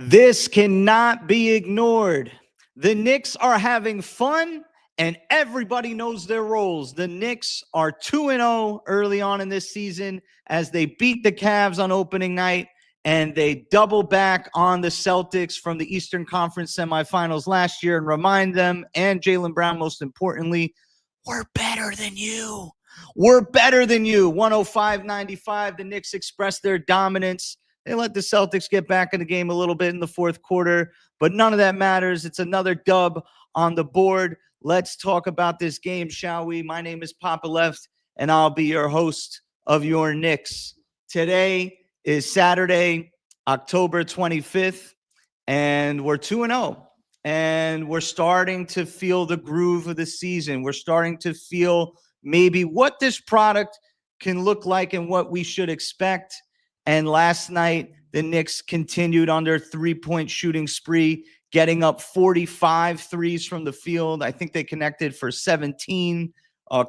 This cannot be ignored. The Knicks are having fun, and everybody knows their roles. The Knicks are 2-0 early on in this season as they beat the Cavs on opening night, and they double back on the Celtics from the Eastern Conference semifinals last year and remind them, and Jaylen Brown most importantly, we're better than you. We're better than you. 105-95, the Knicks expressed their dominance. They let the Celtics get back in the game a little bit in the fourth quarter, but none of that matters. It's another dub on the board. Let's talk about this game, shall we? My name is Poppa Left, and I'll be your host of Your Knicks. Today is Saturday, October 25th, and we're 2-0, and we're starting to feel the groove of the season. We're starting to feel maybe what this product can look like and what we should expect. And last night, the Knicks continued on their three-point shooting spree, getting up 45 threes from the field. I think they connected for 17.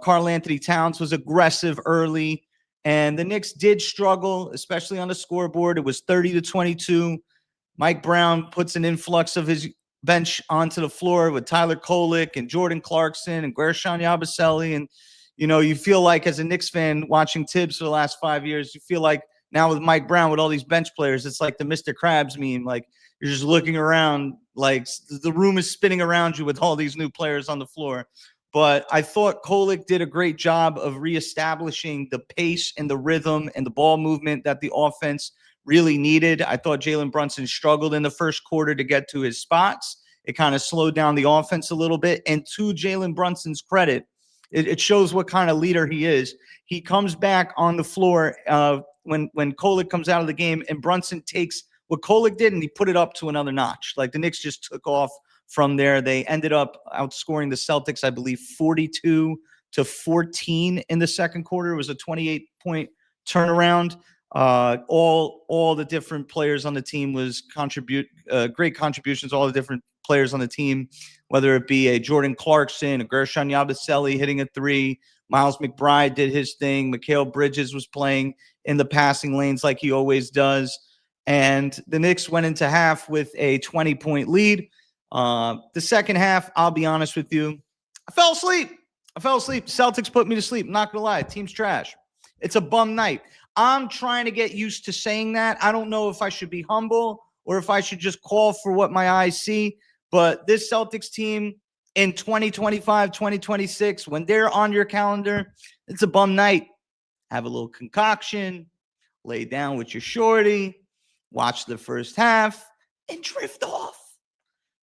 Karl Anthony Towns was aggressive early, and the Knicks did struggle, especially on the scoreboard. It was 30-22. Mike Brown puts an influx of his bench onto the floor with Tyler Kolek and Jordan Clarkson and Guerschon Yabusele. And, you know, you feel like as a Knicks fan watching Tibbs for the last 5 years, you feel like now with Mike Brown, with all these bench players, it's like the Mr. Krabs meme. Like you're just looking around, like the room is spinning around you with all these new players on the floor. But I thought Kolek did a great job of reestablishing the pace and the rhythm and the ball movement that the offense really needed. I thought Jalen Brunson struggled in the first quarter to get to his spots. It kind of slowed down the offense a little bit. And to Jalen Brunson's credit, it shows what kind of leader he is. He comes back on the floor when Kolek comes out of the game, and Brunson takes what Kolek did and he put it up to another notch. Like the Knicks just took off from there. They ended up outscoring the Celtics, I believe, 42-14 in the second quarter. It was a 28-point turnaround. All the different players on the team was great contributions. All the different players on the team, whether it be a Jordan Clarkson, a Guerschon Yabusele hitting a three, Miles McBride did his thing, Mikal Bridges was playing in the passing lanes like he always does, and the Knicks went into half with a 20-point lead. The second half, I'll be honest with you, I fell asleep. Celtics put me to sleep. I'm not gonna lie, team's trash. It's a bum night. I'm trying to get used to saying that. I don't know if I should be humble or if I should just call for what my eyes see. But this Celtics team in 2025, 2026, when they're on your calendar, it's a bum night. Have a little concoction, lay down with your shorty, watch the first half, and drift off.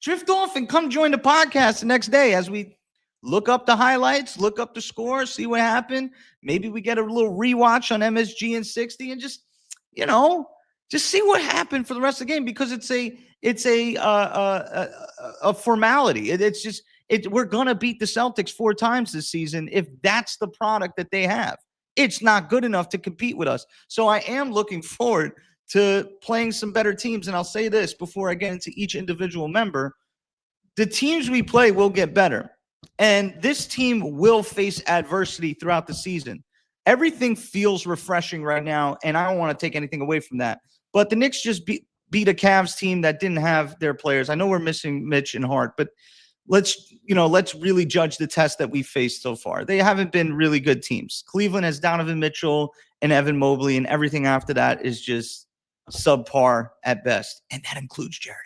Drift off and come join the podcast the next day as we look up the highlights, look up the score, see what happened. Maybe we get a little rewatch on MSG and 60 and just, you know, just see what happened for the rest of the game, because it's a formality. We're gonna beat the Celtics 4 times this season if that's the product that they have. It's not good enough to compete with us. So I am looking forward to playing some better teams. And I'll say this before I get into each individual member: the teams we play will get better. And this team will face adversity throughout the season. Everything feels refreshing right now, and I don't want to take anything away from that. But the Knicks just beat a Cavs team that didn't have their players. I know we're missing Mitch and Hart, but let's really judge the test that we faced so far. They haven't been really good teams. Cleveland has Donovan Mitchell and Evan Mobley, and everything after that is just subpar at best, and that includes Jared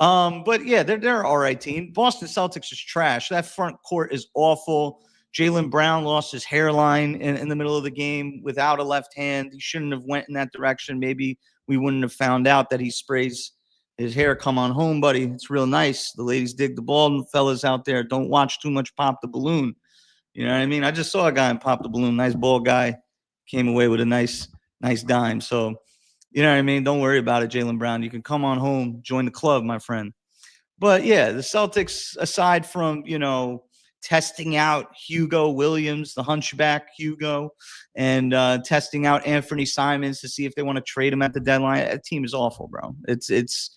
Allen. But yeah, they're an all right team. Boston Celtics is trash. That front court is awful. Jaylen Brown lost his hairline in the middle of the game without a left hand. He shouldn't have went in that direction. Maybe we wouldn't have found out that he sprays his hair. Come on home, buddy. It's real nice. The ladies dig the ball, and the fellas out there don't watch too much Pop the Balloon. You know what I mean? I just saw a guy in Pop the Balloon. Nice ball guy. Came away with a nice dime. So, you know what I mean? Don't worry about it, Jaylen Brown. You can come on home, join the club, my friend. But yeah, the Celtics, aside from, testing out Hugo Williams, the hunchback Hugo, and testing out Anthony Simons to see if they want to trade him at the deadline, that team is awful, bro. It's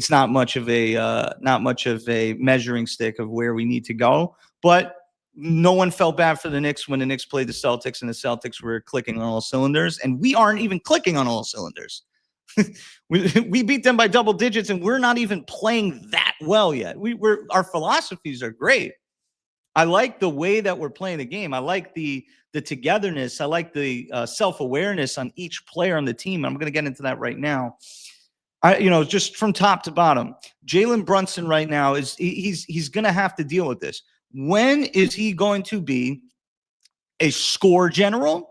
not much of a measuring stick of where we need to go. But no one felt bad for the Knicks when the Knicks played the Celtics and the Celtics were clicking on all cylinders, and we aren't even clicking on all cylinders. we beat them by double digits, and we're not even playing that well yet. Our philosophies are great. I like the way that we're playing the game. I like the togetherness. I like the self-awareness on each player on the team. I'm going to get into that right now. Just from top to bottom, Jalen Brunson right now he's going to have to deal with this. When is he going to be a score general?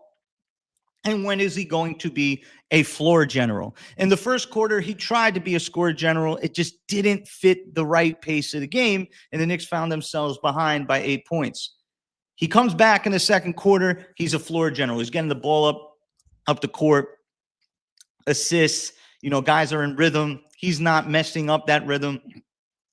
And when is he going to be a floor general? In the first quarter, he tried to be a score general. It just didn't fit the right pace of the game, and the Knicks found themselves behind by 8 points. He comes back in the second quarter. He's a floor general. He's getting the ball up the court, assists. Guys are in rhythm. He's not messing up that rhythm.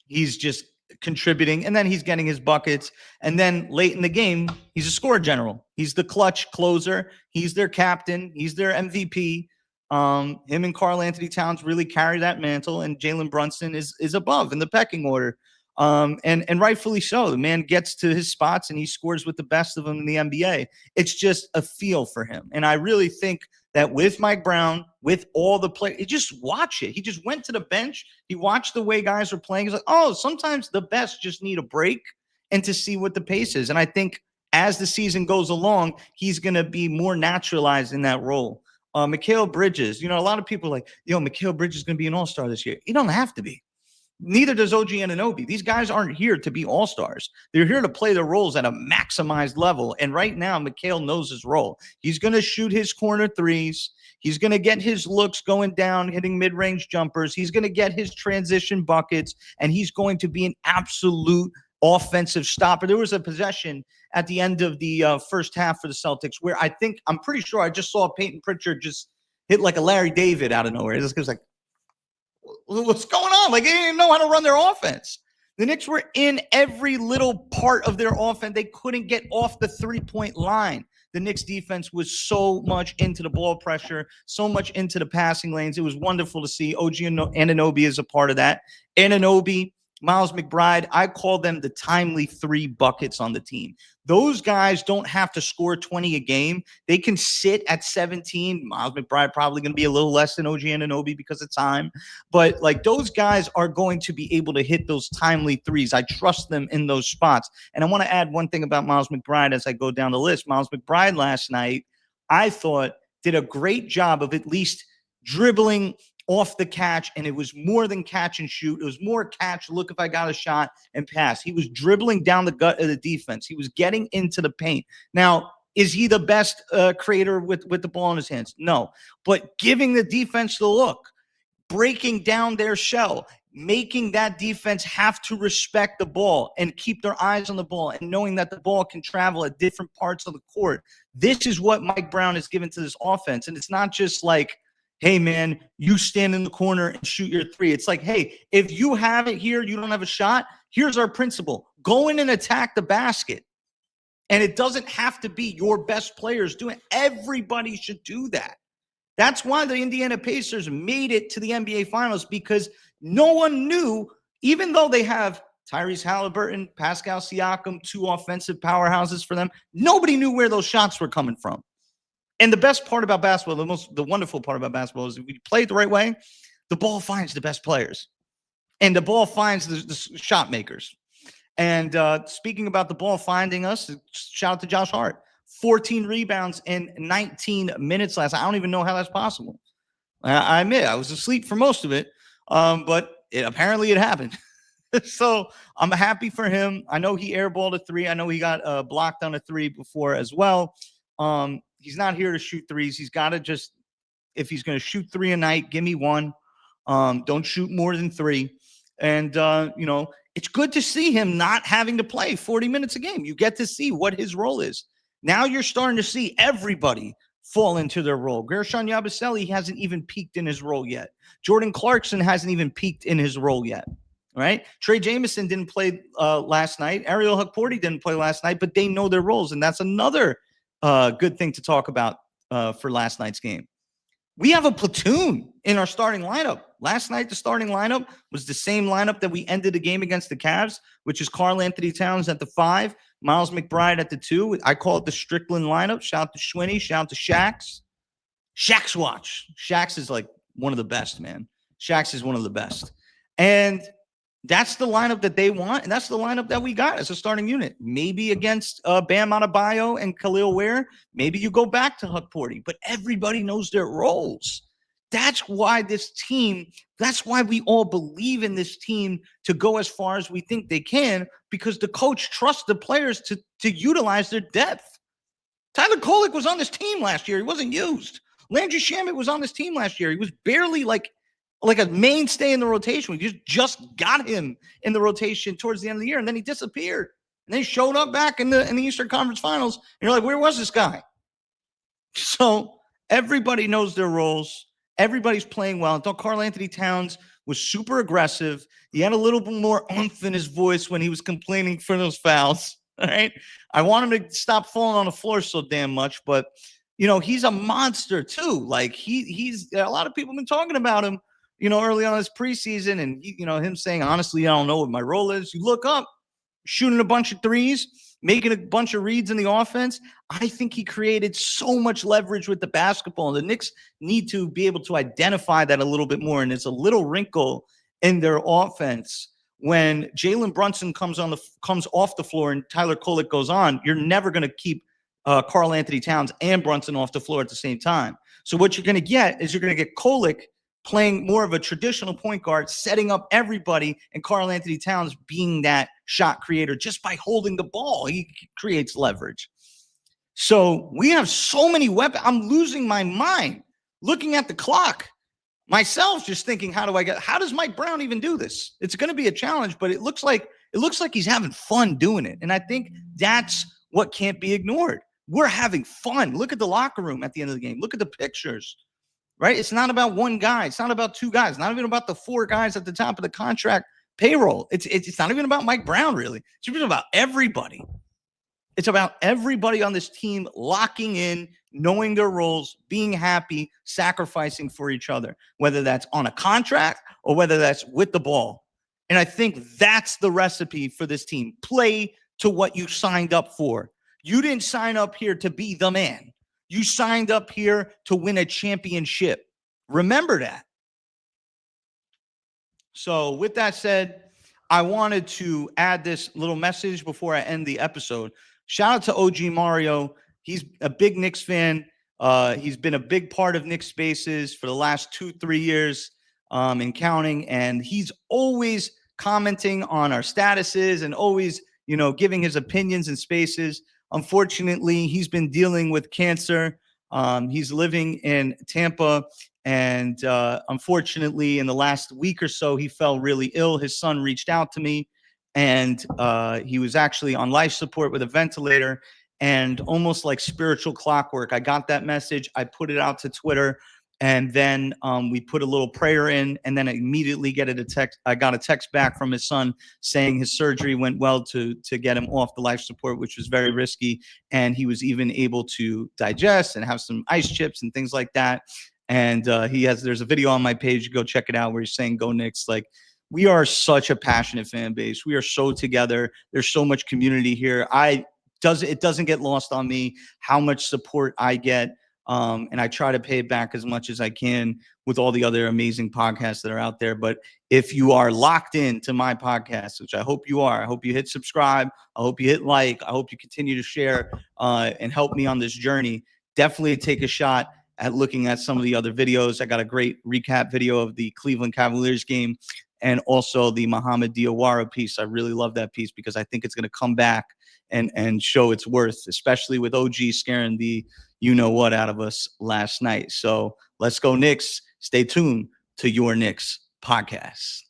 He's just contributing, and then he's getting his buckets. And then late in the game, he's a score general. He's the clutch closer. He's their captain. He's their MVP. Him and Karl Anthony Towns really carry that mantle, and Jalen Brunson is above in the pecking order. And rightfully so. The man gets to his spots and he scores with the best of them in the NBA. It's just a feel for him. And I really think that with Mike Brown, with all the players, you just watch it. He just went to the bench. He watched the way guys were playing. He's like, oh, sometimes the best just need a break and to see what the pace is. And I think as the season goes along, he's going to be more naturalized in that role. Mikal Bridges, a lot of people are like, Mikal Bridges is going to be an all-star this year. He don't have to be. Neither does OG Anunoby. These guys aren't here to be all-stars. They're here to play their roles at a maximized level. And right now, Mikal knows his role. He's going to shoot his corner threes. He's going to get his looks going down, hitting mid-range jumpers. He's going to get his transition buckets, and he's going to be an absolute offensive stopper. There was a possession at the end of the first half for the Celtics where I'm pretty sure I just saw Peyton Pritchard just hit like a Larry David out of nowhere. It was like, what's going on? Like, they didn't know how to run their offense. The Knicks were in every little part of their offense. They couldn't get off the three-point line. The Knicks defense was so much into the ball pressure, so much into the passing lanes. It was wonderful to see. OG Anunoby is a part of that. Anunoby, Miles McBride, I call them the timely 3 buckets on the team. Those guys don't have to score 20 a game. They can sit at 17. Miles McBride probably going to be a little less than OG Anunoby because of time. But, those guys are going to be able to hit those timely threes. I trust them in those spots. And I want to add one thing about Miles McBride as I go down the list. Miles McBride last night, I thought, did a great job of at least dribbling off the catch, and it was more than catch and shoot. It was more catch, look if I got a shot, and pass. He was dribbling down the gut of the defense. He was getting into the paint. Now, is he the best creator with the ball in his hands? No. But giving the defense the look, breaking down their shell, making that defense have to respect the ball and keep their eyes on the ball and knowing that the ball can travel at different parts of the court. This is what Mike Brown has given to this offense. And it's not just like, hey, man, you stand in the corner and shoot your 3. It's like, hey, if you have it here, you don't have a shot, here's our principle. Go in and attack the basket. And it doesn't have to be your best players doing it. Everybody should do that. That's why the Indiana Pacers made it to the NBA Finals, because no one knew, even though they have Tyrese Halliburton, Pascal Siakam, 2 offensive powerhouses for them, nobody knew where those shots were coming from. And the best part about basketball, the wonderful part about basketball is if we play it the right way, the ball finds the best players. And the ball finds the shot makers. And speaking about the ball finding us, shout out to Josh Hart. 14 rebounds in 19 minutes last night. I don't even know how that's possible. I admit I was asleep for most of it, but apparently it happened. So I'm happy for him. I know he airballed a 3. I know he got blocked on a 3 before as well. He's not here to shoot threes. He's got to just, if he's going to shoot 3 a night, give me 1. Don't shoot more than 3. And, it's good to see him not having to play 40 minutes a game. You get to see what his role is. Now you're starting to see everybody fall into their role. Gershon Yabusele hasn't even peaked in his role yet. Jordan Clarkson hasn't even peaked in his role yet. Right? Trey Jameson didn't play last night. Ariel Hukporti didn't play last night, but they know their roles. And that's another good thing to talk about for last night's game. We have a platoon in our starting lineup. Last night, the starting lineup was the same lineup that we ended the game against the Cavs, which is Karl Anthony Towns at the 5, Miles McBride at the 2. I call it the Strickland lineup. Shout out to Schwinny. Shout out to Shax. Shax Watch. Shax is like one of the best, man. Shaq's is one of the best. And that's the lineup that they want, and that's the lineup that we got as a starting unit. Maybe against Bam Adebayo and Khalil Ware, maybe you go back to Huck Porty, but everybody knows their roles. That's why this team, that's why we all believe in this team to go as far as we think they can, because the coach trusts the players to utilize their depth. Tyler Kolek was on this team last year. He wasn't used. Landry Shamet was on this team last year. He was barely like a mainstay in the rotation. We just got him in the rotation towards the end of the year, and then he disappeared. And then he showed up back in the Eastern Conference Finals, and you're like, where was this guy? So everybody knows their roles. Everybody's playing well. I thought Karl-Anthony Towns was super aggressive. He had a little bit more oomph in his voice when he was complaining for those fouls. All right. I want him to stop falling on the floor so damn much, but he's a monster too. Like he's a lot of people have been talking about him, early on this preseason, and him saying, honestly, I don't know what my role is. You look up, shooting a bunch of threes, making a bunch of reads in the offense. I think he created so much leverage with the basketball. And the Knicks need to be able to identify that a little bit more. And it's a little wrinkle in their offense. When Jalen Brunson comes off the floor and Tyler Kolek goes on, you're never going to keep Karl-Anthony Towns and Brunson off the floor at the same time. So what you're going to get is you're going to get Kolek playing more of a traditional point guard, setting up everybody, and Karl-Anthony Towns being that shot creator just by holding the ball. He creates leverage. So we have so many weapons. I'm losing my mind looking at the clock. Myself just thinking, how does Mike Brown even do this? It's going to be a challenge, but it looks like he's having fun doing it. And I think that's what can't be ignored. We're having fun. Look at the locker room at the end of the game. Look at the pictures. Right? It's not about one guy. It's not about two guys. It's not even about the four guys at the top of the contract payroll. It's not even about Mike Brown, really. It's even about everybody. It's about everybody on this team locking in, knowing their roles, being happy, sacrificing for each other, whether that's on a contract or whether that's with the ball. And I think that's the recipe for this team. Play to what you signed up for. You didn't sign up here to be the man. You signed up here to win a championship. Remember that. So with that said, I wanted to add this little message before I end the episode. Shout out to OG Mario. He's a big Knicks fan. He's been a big part of Knicks Spaces for the last 2-3 years and counting. And he's always commenting on our statuses and always, giving his opinions in Spaces. Unfortunately, he's been dealing with cancer. He's living in Tampa. And unfortunately, in the last week or so, he fell really ill. His son reached out to me, and he was actually on life support with a ventilator. And almost like spiritual clockwork, I got that message. I put it out to Twitter. And then we put a little prayer in, and then I immediately I got a text back from his son saying his surgery went well to get him off the life support, which was very risky. And he was even able to digest and have some ice chips and things like that. And there's a video on my page. Go check it out where he's saying, "Go Knicks." Like, we are such a passionate fan base. We are so together. There's so much community here. It doesn't get lost on me how much support I get. And I try to pay it back as much as I can with all the other amazing podcasts that are out there. But if you are locked into my podcast, which I hope you are, I hope you hit subscribe. I hope you hit like. I hope you continue to share and help me on this journey. Definitely take a shot at looking at some of the other videos. I got a great recap video of the Cleveland Cavaliers game and also the Muhammad Diawara piece. I really love that piece because I think it's going to come back and show its worth, especially with OG scaring the you-know-what out of us last night. So let's go Knicks. Stay tuned to Your Knicks podcast.